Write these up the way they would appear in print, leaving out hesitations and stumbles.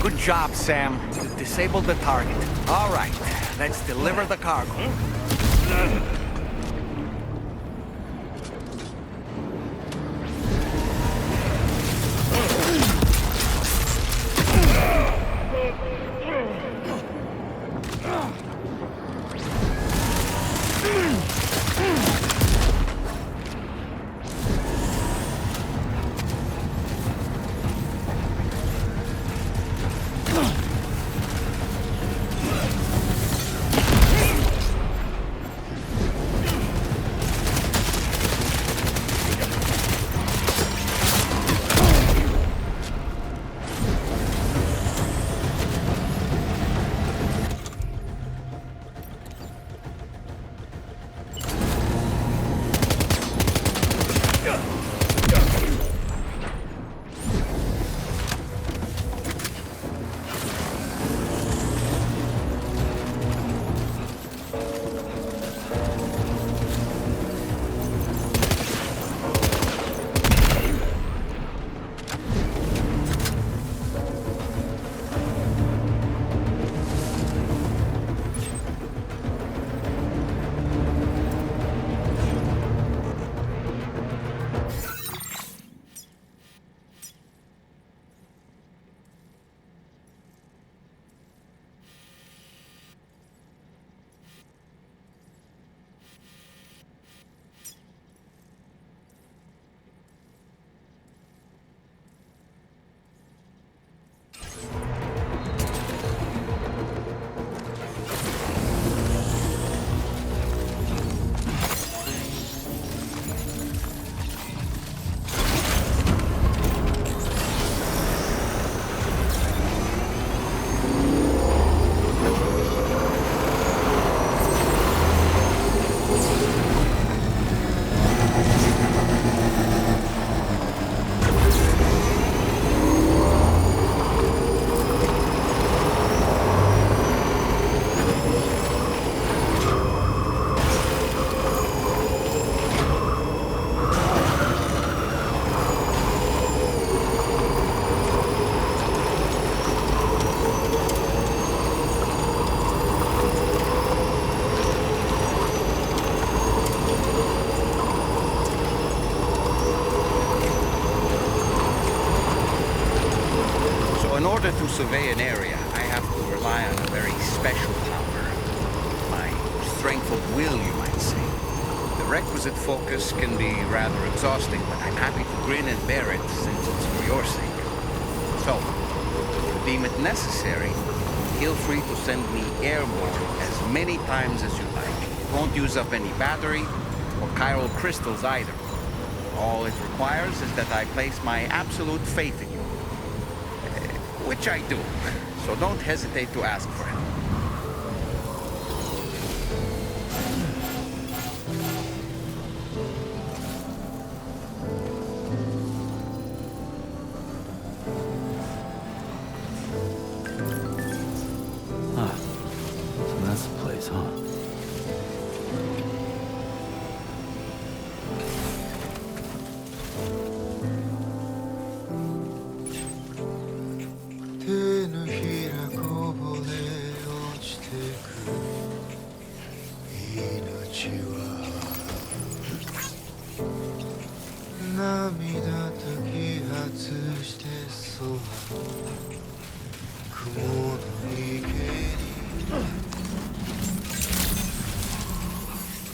Good job, Sam. You disabled the target. All right, let's deliver the cargo. survey an area, I have to rely on a very special power. My strength of will, you might say. The requisite focus can be rather exhausting, but I'm happy to grin and bear it since it's for your sake. So, if you deem it necessary, feel free to send me airborne as many times as you like. It won't use up any battery or chiral crystals either. All it requires is that I place my absolute faith in you. Which I do, so don't hesitate to ask for help. So that's the place, huh?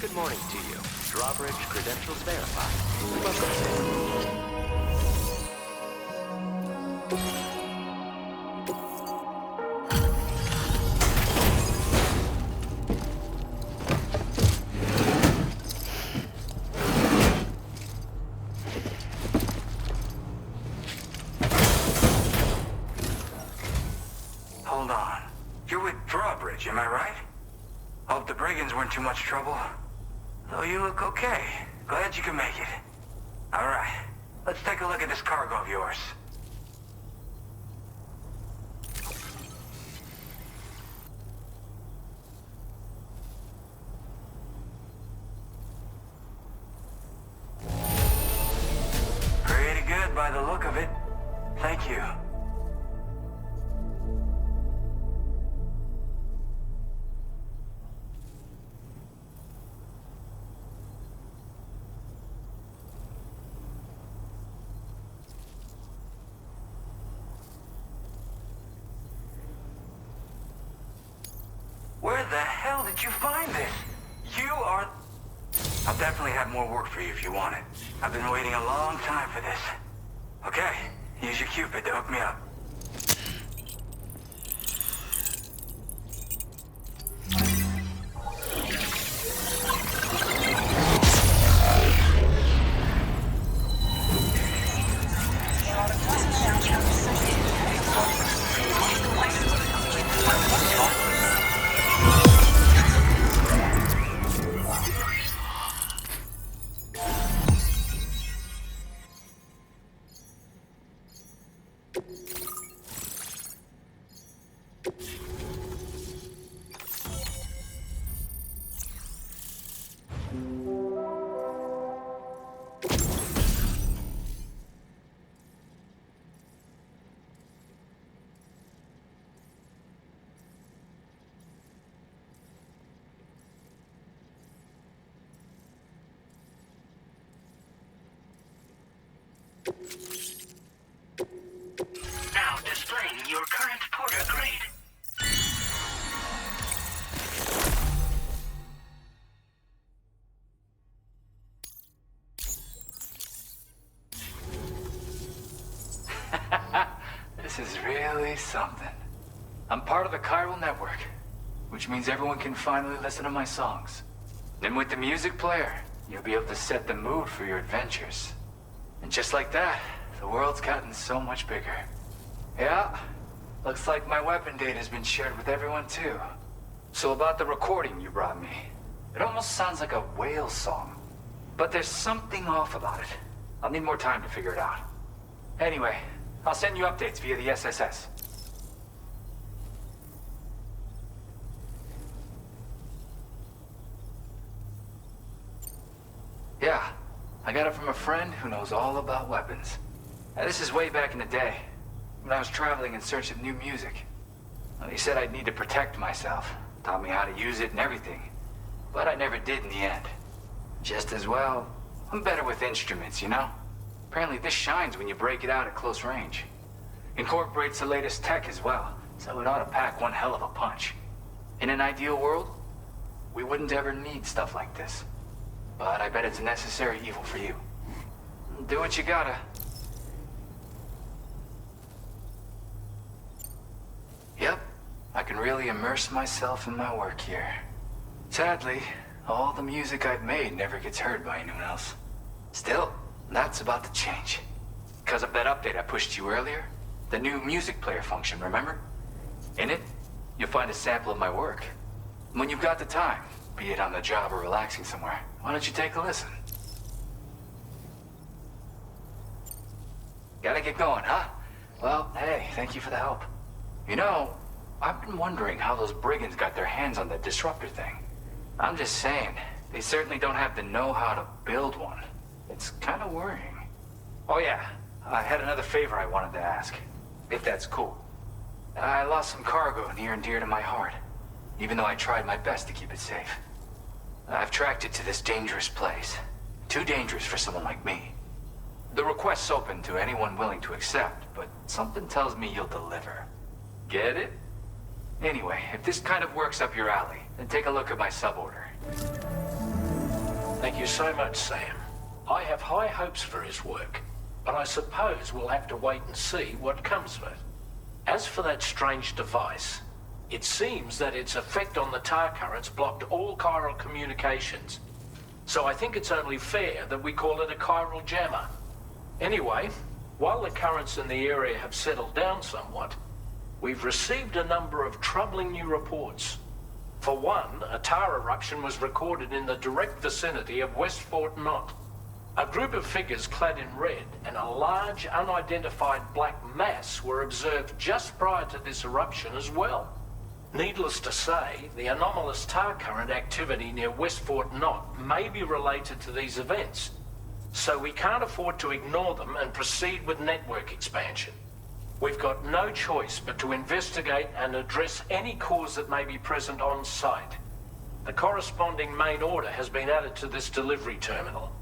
Good morning to you. Drawbridge credentials verified. Welcome. Hold on. You're with Drawbridge, am I right? Hope the brigands weren't too much trouble. Though you look okay. Glad you can make it. Alright, let's take a look at this cargo of yours. Pretty good by the look of it. Thank you. Where the hell did you find this? You are... I'll definitely have more work for you if you want it. I've been waiting a long time for this. Okay, use your Cupid to hook me up. Now displaying your current porter grade. This is really something. I'm part of the chiral network, which means everyone can finally listen to my songs. And with the music player, you'll be able to set the mood for your adventures. And just like that, the world's gotten so much bigger. Yeah, looks like my weapon data has been shared with everyone too. So about the recording you brought me, it almost sounds like a whale song. But there's something off about it. I'll need more time to figure it out. Anyway, I'll send you updates via the SSS. Yeah, I got it from a friend who knows all about weapons. Now, this is way back in the day, when I was traveling in search of new music. Well, he said I'd need to protect myself, taught me how to use it and everything. But I never did in the end. Just as well, I'm better with instruments, you know? Apparently this shines when you break it out at close range. Incorporates the latest tech as well, so it ought to pack one hell of a punch. In an ideal world, we wouldn't ever need stuff like this. But I bet it's a necessary evil for you. Do what you gotta. Yep, I can really immerse myself in my work here. Sadly, all the music I've made never gets heard by anyone else. Still, that's about to change. Because of that update I pushed you earlier, the new music player function, remember? In it, you'll find a sample of my work. When you've got the time, be it on the job or relaxing somewhere, why don't you take a listen? Gotta get going, huh? Well, hey, thank you for the help. You know, I've been wondering how those brigands got their hands on that disruptor thing. I'm just saying, they certainly don't have the know-how to build one. It's kind of worrying. Oh yeah, I had another favor I wanted to ask, if that's cool. I lost some cargo near and dear to my heart, even though I tried my best to keep it safe. I've tracked it to this dangerous place. Too dangerous for someone like me. The request's open to anyone willing to accept, but something tells me you'll deliver. Get it? Anyway, if this kind of works up your alley, then take a look at my suborder. Thank you so much, Sam. I have high hopes for his work, but I suppose we'll have to wait and see what comes of it. As for that strange device, it seems that its effect on the tar currents blocked all chiral communications. So I think it's only fair that we call it a chiral jammer. Anyway, while the currents in the area have settled down somewhat, we've received a number of troubling new reports. For one, a tar eruption was recorded in the direct vicinity of West Fort Knot. A group of figures clad in red and a large unidentified black mass were observed just prior to this eruption as well. Needless to say, the anomalous tar current activity near West Fort Knot may be related to these events, so we can't afford to ignore them and proceed with network expansion. We've got no choice but to investigate and address any cause that may be present on site. The corresponding main order has been added to this delivery terminal.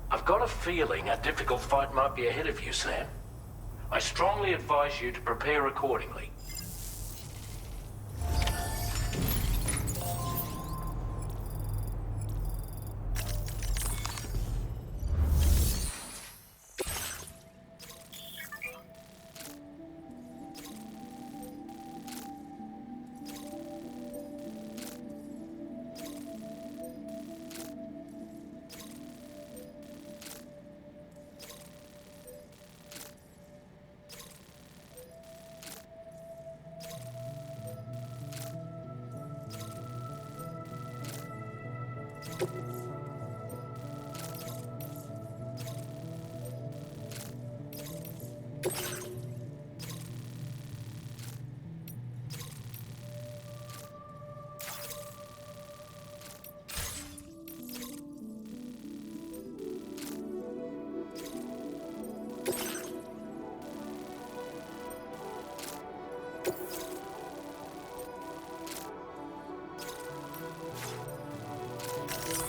I've got a feeling a difficult fight might be ahead of you, Sam. I strongly advise you to prepare accordingly.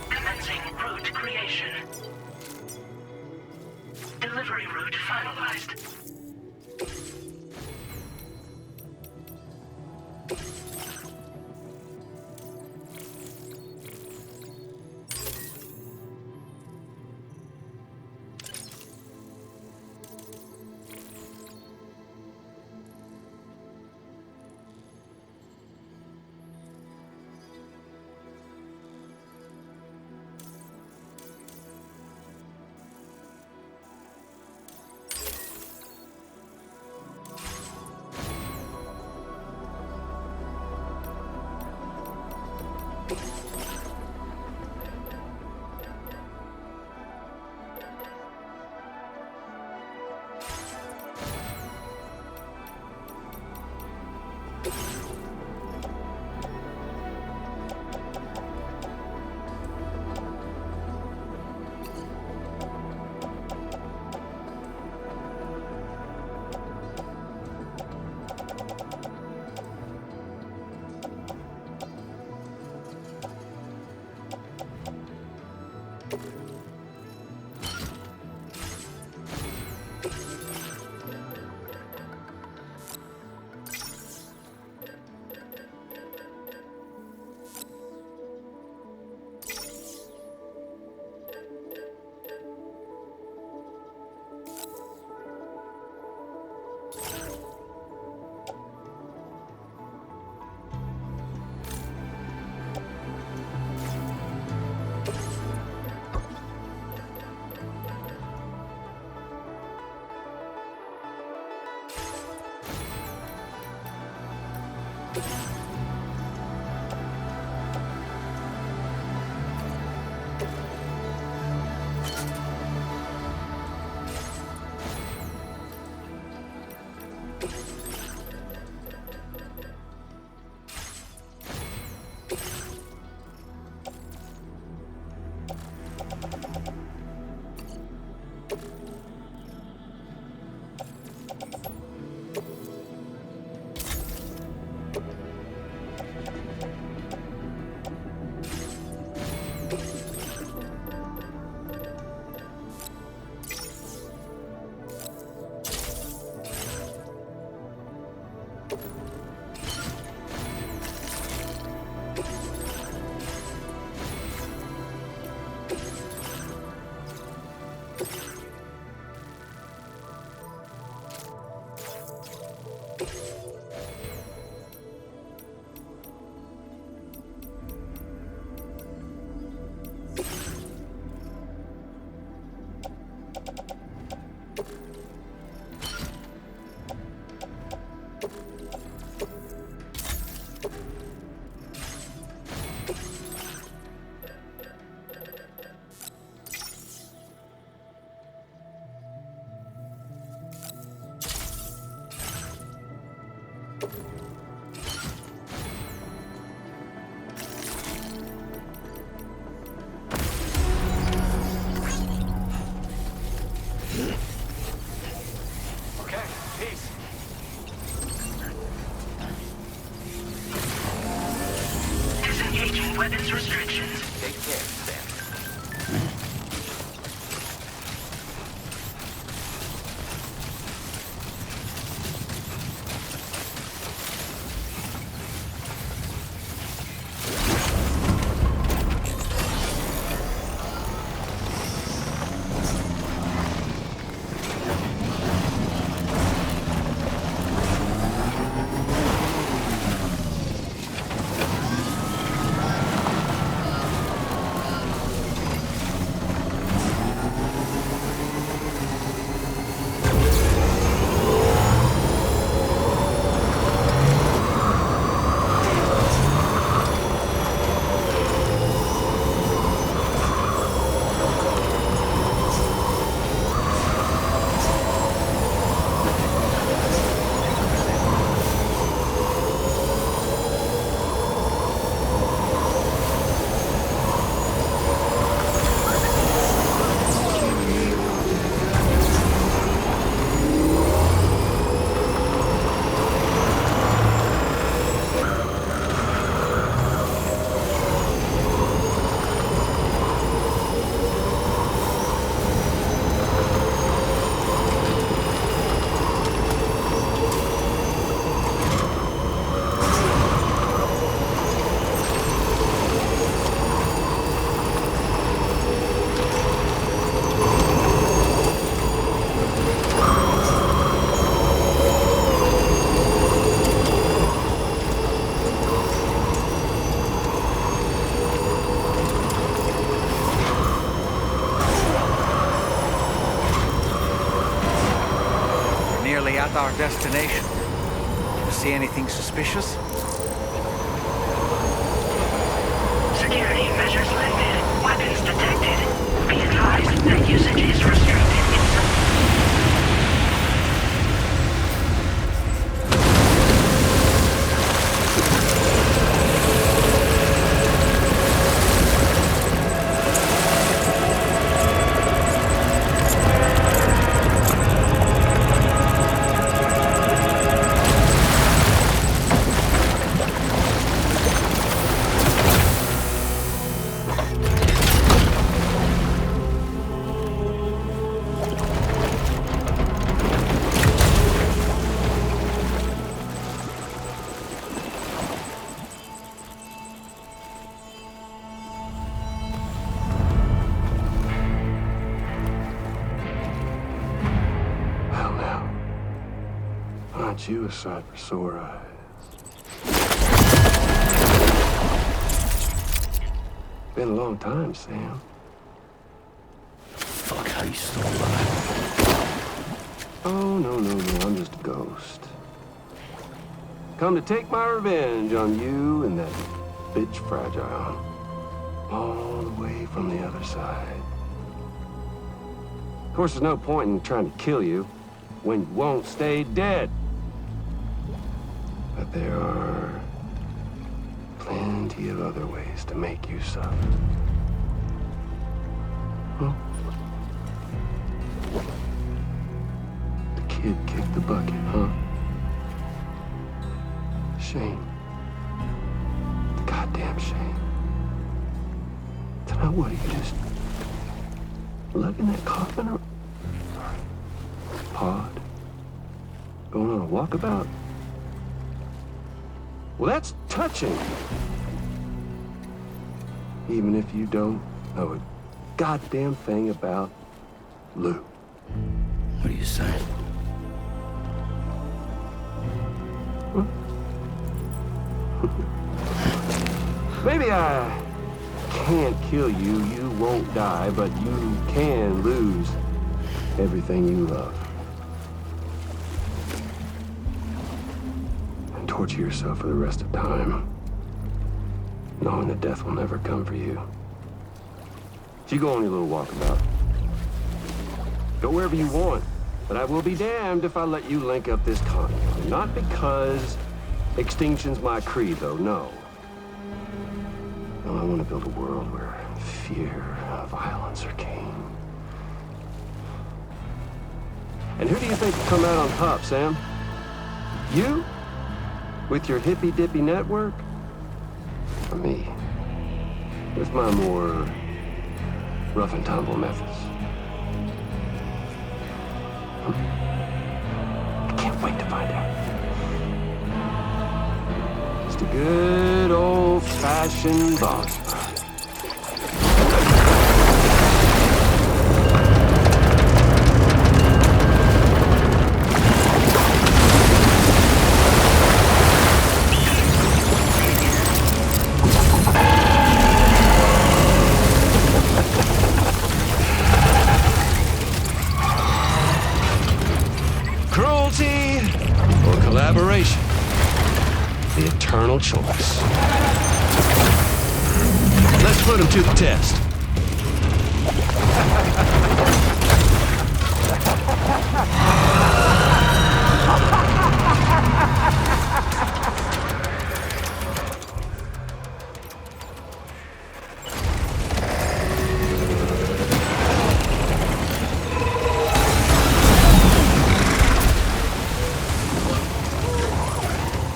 Commencing route creation. Delivery route finalized. Okay, peace. Disengaging weapons restrictions. Take care, Sam. We're nearly at our destination. You see anything suspicious? Security measures lifted. Weapons detected. Be advised that usage is restricted in some... Well, now, aren't you a sight for sore eyes? Been a long time, Sam. Fuck, how you still alive? Oh, no, I'm just a ghost. Come to take my revenge on you and that bitch Fragile. All the way from the other side. Of course, there's no point in trying to kill you when you won't stay dead. But there are plenty of other ways to make you suffer. Huh? The kid kicked the bucket, huh? Shame. Goddamn shame. So now what, are you just lugging that coffin or pod? Going on a walkabout? Well, that's touching. Even if you don't know a goddamn thing about Lou. What are you saying? Maybe I can't kill you, you won't die, but you can lose everything you love. And torture yourself for the rest of time, knowing that death will never come for you. So you go on your little walkabout. Go wherever you want, but I will be damned if I let you link up this continent. Not because extinction's my creed, though, no. No, I want to build a world where fear and violence are king. And who do you think will come out on top, Sam? You? With your hippy-dippy network? Or me? With my more rough and tumble methods? I can't wait to find out. Just a good old-fashioned boss fight. Cruelty or collaboration? The eternal choice. Let's put him to the test.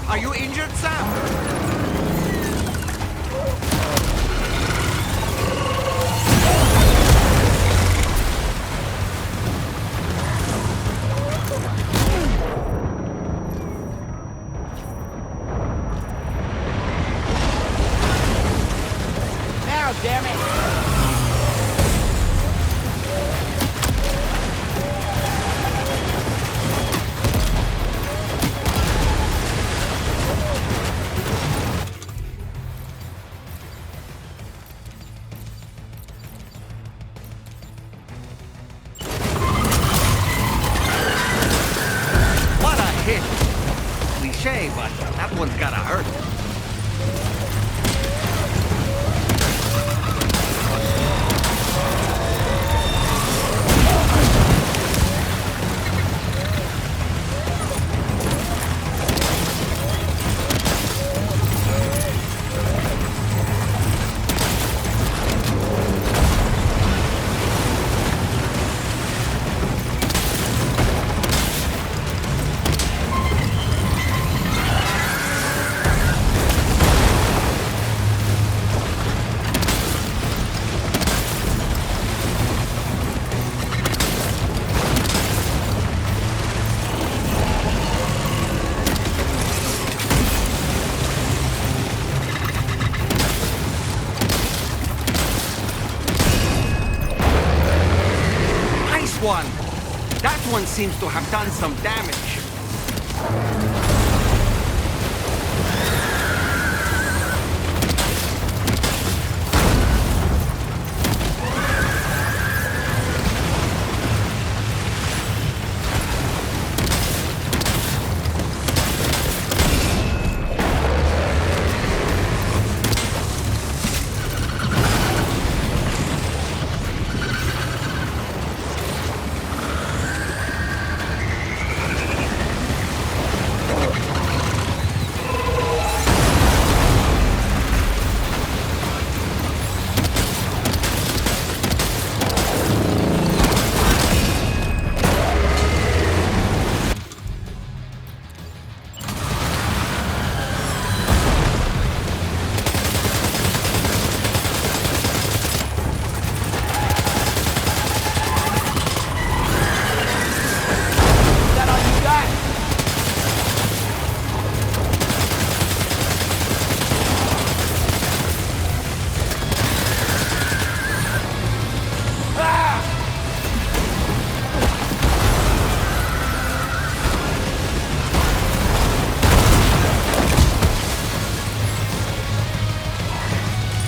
Are you injured, Sam? Now, damn it! What a hit! Cliche, but that one's gotta hurt. One. That one seems to have done some damage.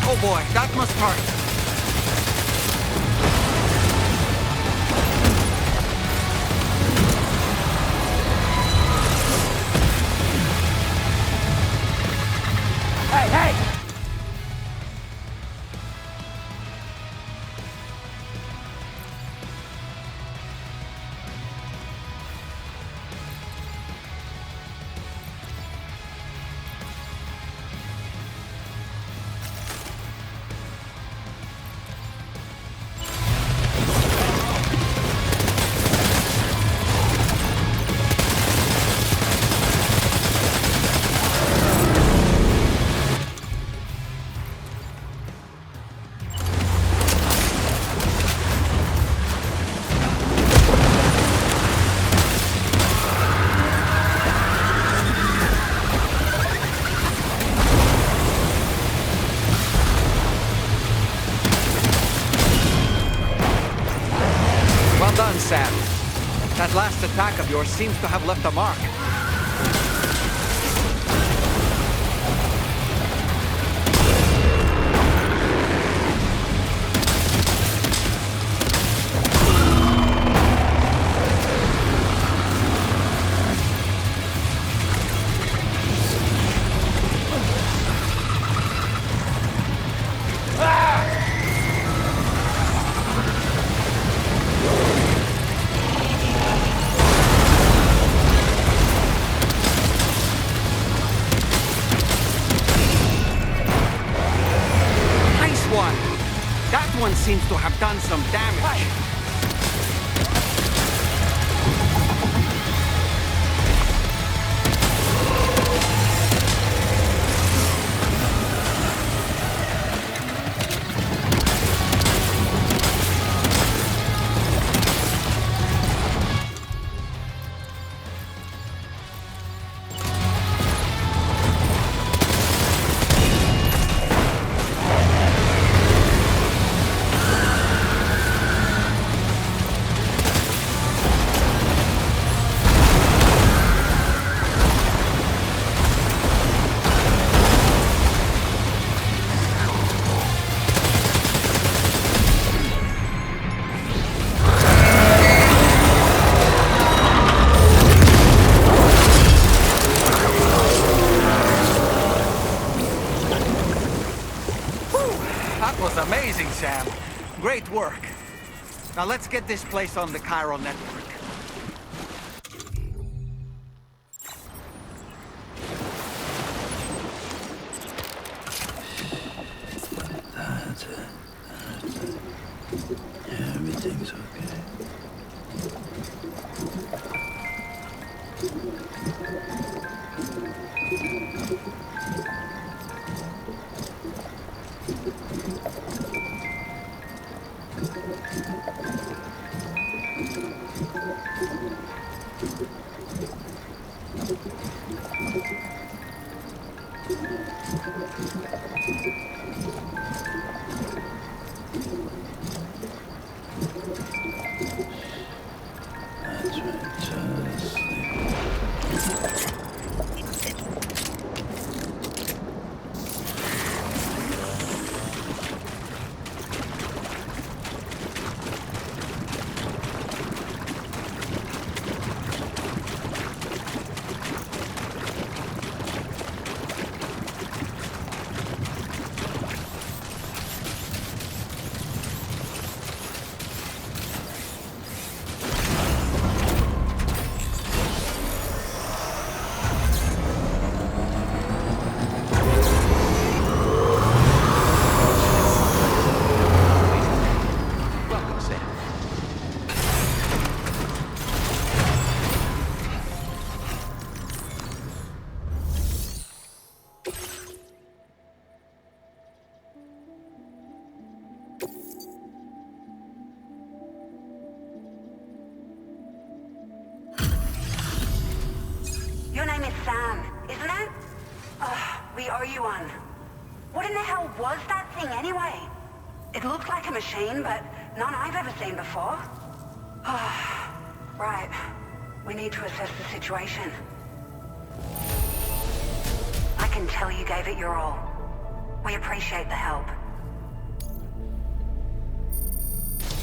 Oh boy, that must hurt. Well done, Sam. That last attack of yours seems to have left a mark. That one seems to have done some damage. That was amazing, Sam. Great work. Now let's get this place on the chiral network. That's it. Yeah, everything's okay. That's right, just sleep. Welcome, Sam. Your name is Sam, isn't it? We owe you one. What in the hell was that thing anyway? It looked like a machine, but none I've ever seen before. Right. We need to assess the situation. I can tell you gave it your all. We appreciate the help.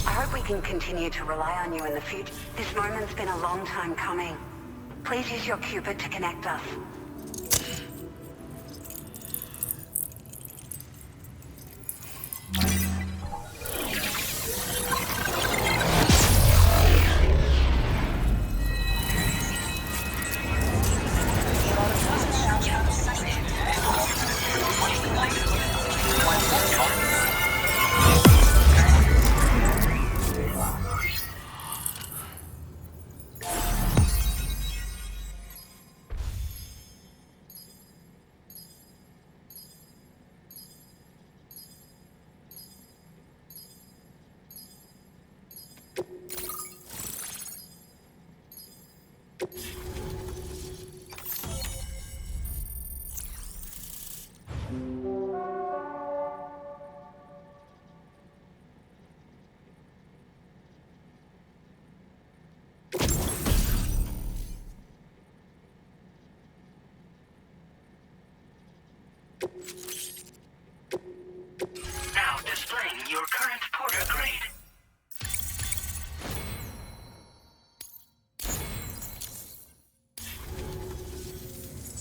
I hope we can continue to rely on you in the future. This moment's been a long time coming. Please use your Cupid to connect us.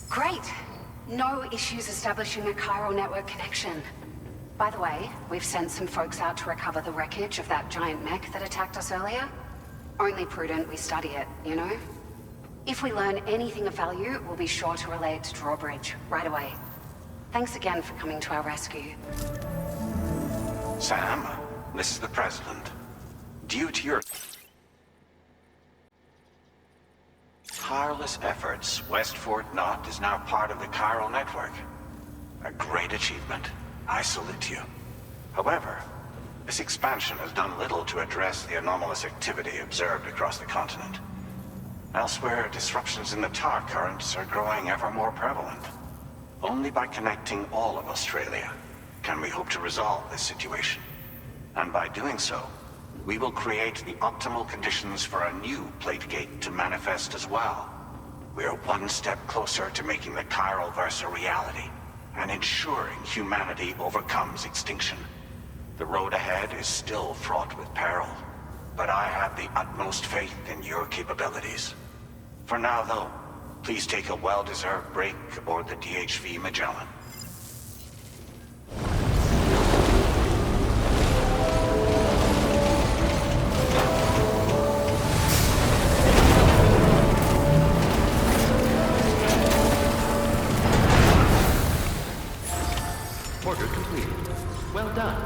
Great. No issues establishing a chiral network connection. By the way, we've sent some folks out to recover the wreckage of that giant mech that attacked us earlier. Only prudent we study it, you know? If we learn anything of value, we'll be sure to relay it to Drawbridge right away. Thanks again for coming to our rescue. Sam, this is the President. Due to your tireless efforts, West Fort Knot is now part of the chiral network. A great achievement. I salute you. However, this expansion has done little to address the anomalous activity observed across the continent. Elsewhere, disruptions in the tar currents are growing ever more prevalent. Only by connecting all of Australia can we hope to resolve this situation. And by doing so, we will create the optimal conditions for a new Plategate to manifest as well. We are one step closer to making the chiral verse a reality, and ensuring humanity overcomes extinction. The road ahead is still fraught with peril, but I have the utmost faith in your capabilities. For now, though, please take a well-deserved break aboard the DHV Magellan. Order completed. Well done.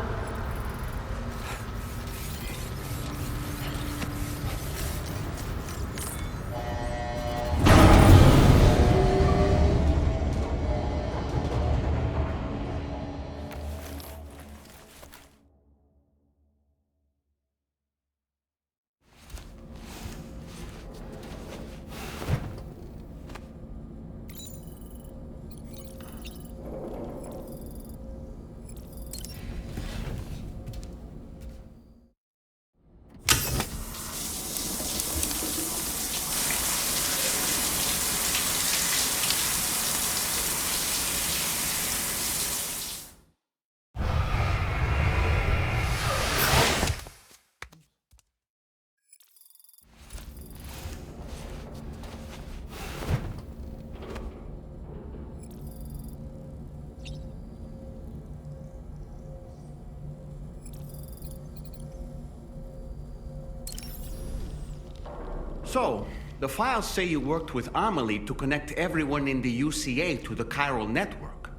So, the files say you worked with Amelie to connect everyone in the UCA to the chiral network.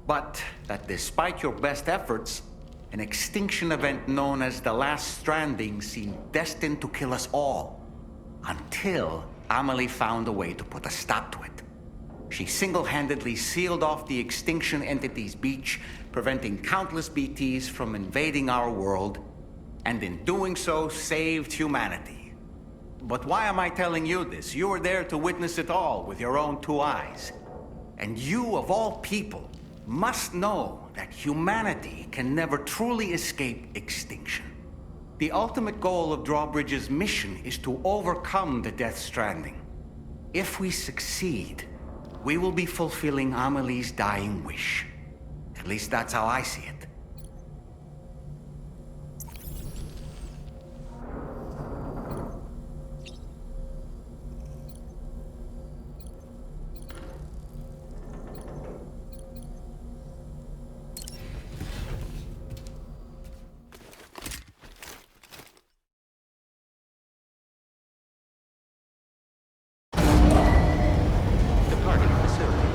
But that despite your best efforts, an extinction event known as the Last Stranding seemed destined to kill us all. Until Amelie found a way to put a stop to it. She single-handedly sealed off the extinction entity's beach, preventing countless BTs from invading our world, and in doing so, saved humanity. But why am I telling you this? You were there to witness it all with your own two eyes. And you, of all people, must know that humanity can never truly escape extinction. The ultimate goal of Drawbridge's mission is to overcome the Death Stranding. If we succeed, we will be fulfilling Amelie's dying wish. At least that's how I see it. Departing facility.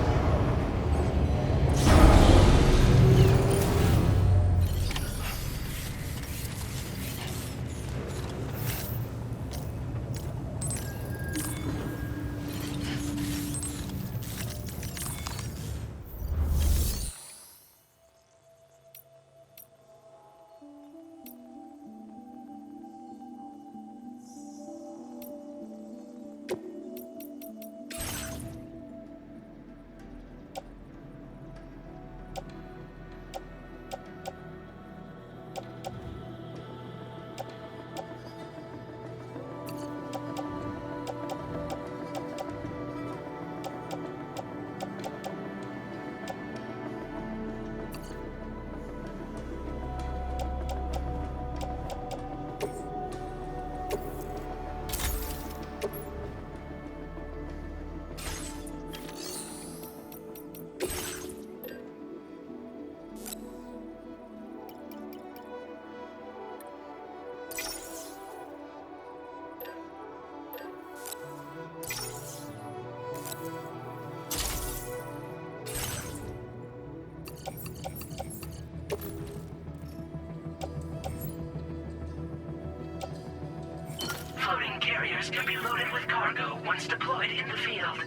floating carriers can be loaded with cargo once deployed in the field.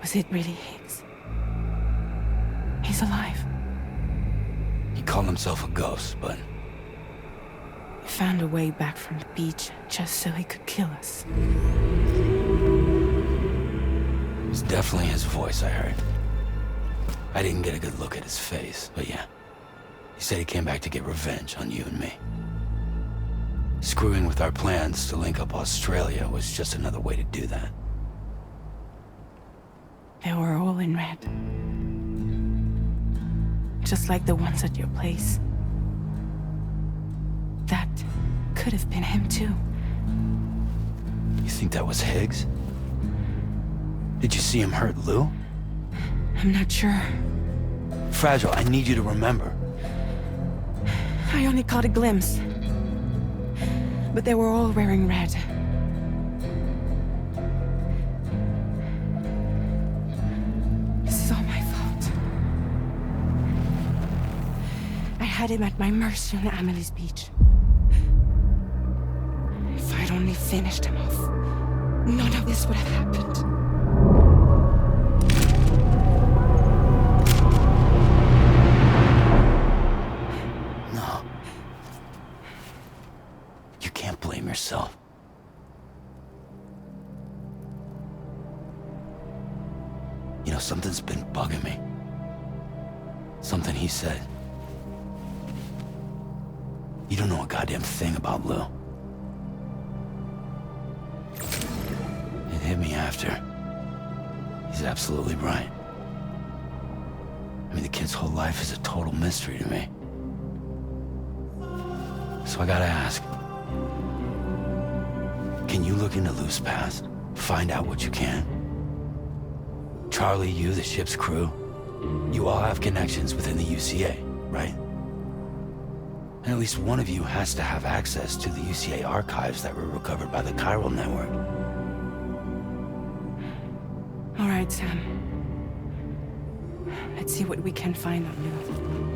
Was it really Higgs? He's alive. He called himself a ghost, but He found a way back from the beach just so he could kill us. it was definitely his voice I heard. I didn't get a good look at his face, but yeah. He said he came back to get revenge on you and me. Screwing with our plans to link up Australia was just another way to do that. They were all in red. Just like the ones at your place. That could have been him too. You think that was Higgs? Did you see him hurt Lou? I'm not sure. Fragile, I need you to remember. I only caught a glimpse. But they were all wearing red. This is all my fault. I had him at my mercy on Amelie's beach. If I'd only finished him off, none of this would have happened. No. You can't blame yourself. You know, something's been bugging me. Something he said. You don't know a goddamn thing about Lou. It hit me after. He's absolutely right. I mean, the kid's whole life is a total mystery to me. So I gotta ask. Can you look into Lou's past? Find out what you can? Charlie, you, the ship's crew, you all have connections within the UCA, right? And at least one of you has to have access to the UCA archives that were recovered by the Chiral Network. All right, Sam. Let's see what we can find on Lou.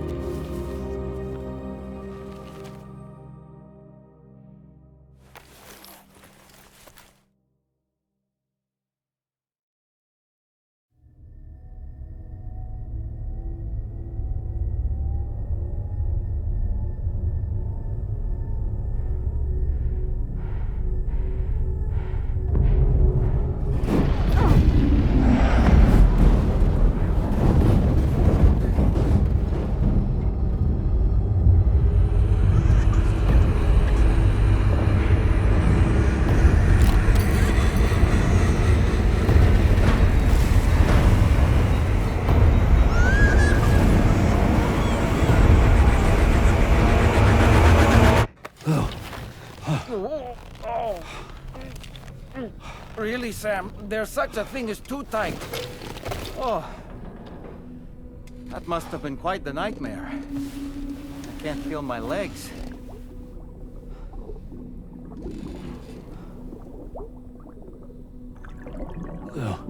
Really, Sam? There's such a thing as too tight. Oh. That must have been quite the nightmare. I can't feel my legs. Ugh.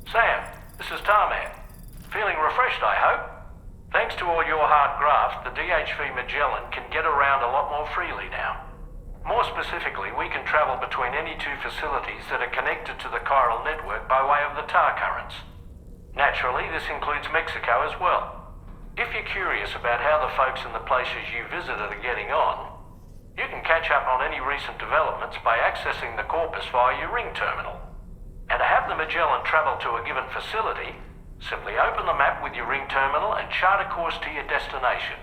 Sam, this is Tarman. Feeling refreshed, I hope? Thanks to all your hard graft, the DHV Magellan can get around a lot more freely now. More specifically, we can travel between any two facilities that are connected to the chiral network by way of the tar currents. Naturally, this includes Mexico as well. If you're curious about how the folks in the places you visited are getting on, you can catch up on any recent developments by accessing the corpus via your ring terminal. And to have the Magellan travel to a given facility, simply open the map with your ring terminal and chart a course to your destination.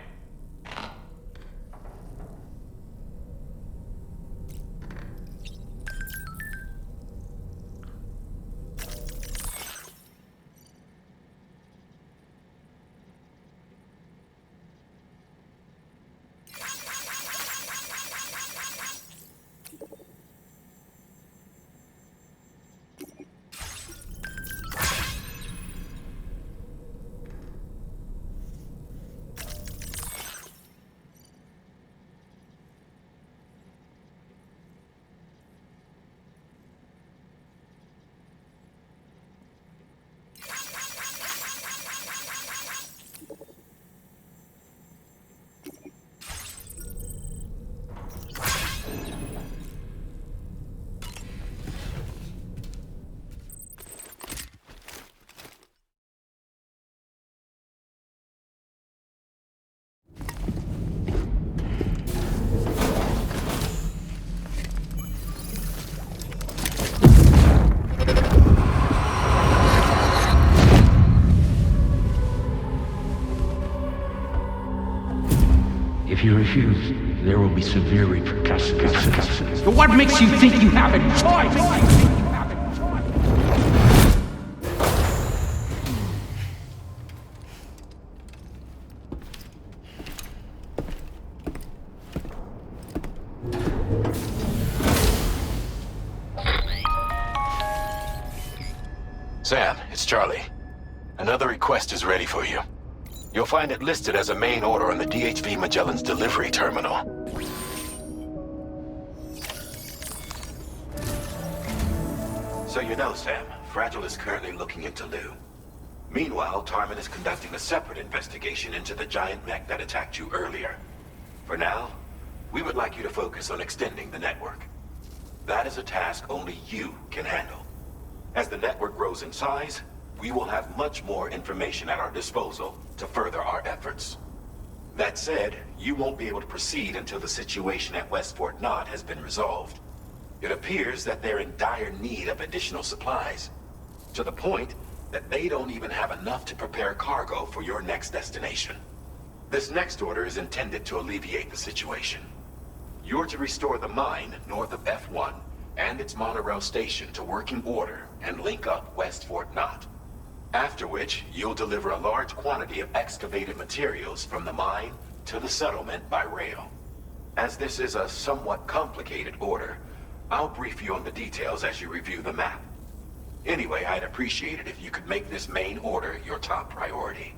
If you refuse, there will be severe repercussions. But what makes you think you have a choice? Sam, it's Charlie. Another request is ready for you. You'll find it listed as a main order on the DHV Magellan's delivery terminal. So you know, Sam, Fragile is currently looking into Lou. Meanwhile, Tarman is conducting a separate investigation into the giant mech that attacked you earlier. For now, we would like you to focus on extending the network. That is a task only you can handle. As the network grows in size, we will have much more information at our disposal to further our efforts. That said, you won't be able to proceed until the situation at West Fort Knott has been resolved. It appears that they're in dire need of additional supplies, to the point that they don't even have enough to prepare cargo for your next destination. This next order is intended to alleviate the situation. You're to restore the mine north of F1 and its monorail station to working order and link up West Fort Knott. After which, you'll deliver a large quantity of excavated materials from the mine to the settlement by rail. As this is a somewhat complicated order, I'll brief you on the details as you review the map. Anyway, I'd appreciate it if you could make this main order your top priority.